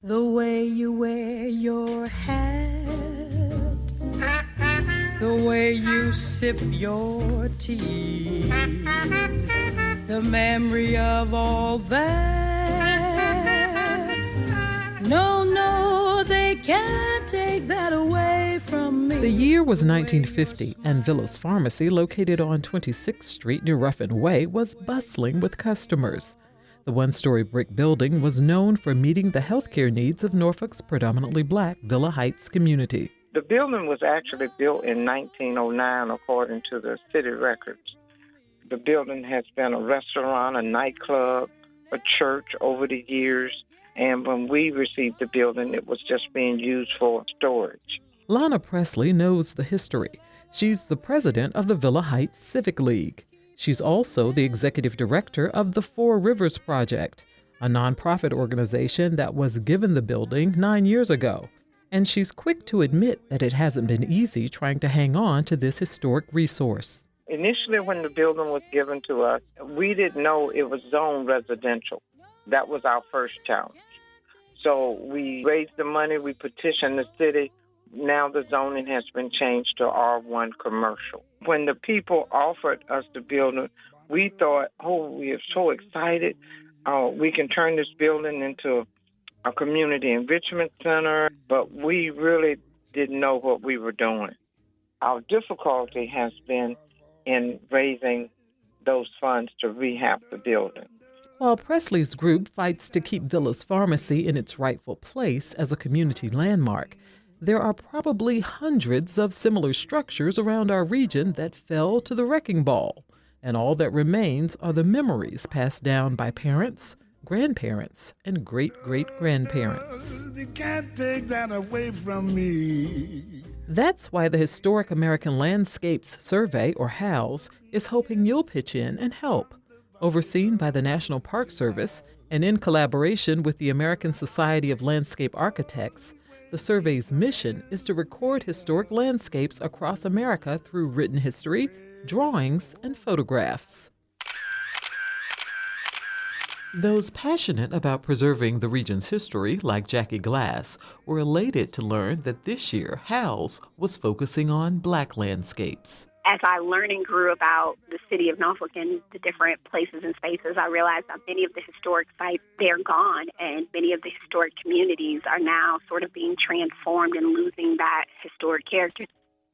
The way you wear your hat, the way you sip your tea, the memory of all that. No, no, they can't take that away from me. The year was 1950, and Villa's Pharmacy, located on 26th Street near Ruffin Way, was bustling with customers. The one-story brick building was known for meeting the healthcare needs of Norfolk's predominantly black Villa Heights community. The building was actually built in 1909, according to the city records. The building has been a restaurant, a nightclub, a church over the years, and when we received the building, it was just being used for storage. Lana Presley knows the history. She's the president of the Villa Heights Civic League. She's also the executive director of the Four Rivers Project, a nonprofit organization that was given the building 9 years ago. And she's quick to admit that it hasn't been easy trying to hang on to this historic resource. Initially, when the building was given to us, we didn't know it was zoned residential. That was our first challenge. So we raised the money, we petitioned the city. Now the zoning has been changed to R1 commercial. When the people offered us the building, we thought, we are so excited. We can turn this building into a community enrichment center, but we really didn't know what we were doing. Our difficulty has been in raising those funds to rehab the building. While Presley's group fights to keep Villa's Pharmacy in its rightful place as a community landmark, there are probably hundreds of similar structures around our region that fell to the wrecking ball, and all that remains are the memories passed down by parents, grandparents, and great-great-grandparents. They can't take that away from me. That's why the Historic American Landscapes Survey, or HALS, is hoping you'll pitch in and help. Overseen by the National Park Service and in collaboration with the American Society of Landscape Architects, the survey's mission is to record historic landscapes across America through written history, drawings, and photographs. Those passionate about preserving the region's history, like Jackie Glass, were elated to learn that this year HALS was focusing on black landscapes. As I learned and grew about the city of Norfolk and the different places and spaces, I realized that many of the historic sites, they're gone, and many of the historic communities are now sort of being transformed and losing that historic character.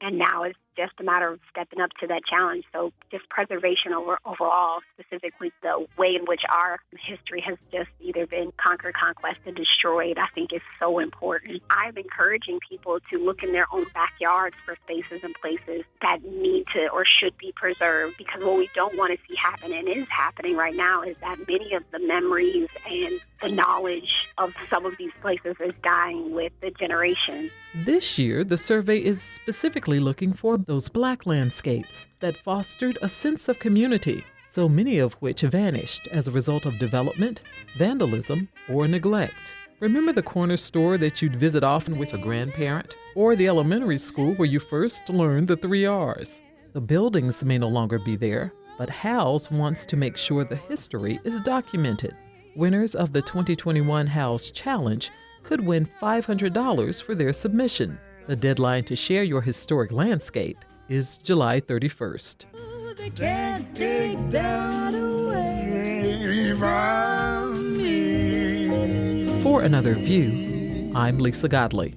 And now it's just a matter of stepping up to that challenge. So just preservation overall, specifically the way in which our history has just either been conquered, conquested, destroyed, I think is so important. I'm encouraging people to look in their own backyards for spaces and places that need to or should be preserved, because what we don't want to see happen, and is happening right now, is that many of the memories and the knowledge of some of these places is dying with the generations. This year, the survey is specifically looking for those black landscapes that fostered a sense of community, so many of which vanished as a result of development, vandalism, or neglect. Remember the corner store that you'd visit often with your grandparent? Or the elementary school where you first learned the 3 R's? The buildings may no longer be there, but HALS wants to make sure the history is documented. Winners of the 2021 HALS Challenge could win $500 for their submission. The deadline to share your historic landscape is July 31st. They can't take that away from me. For Another View, I'm Lisa Godley.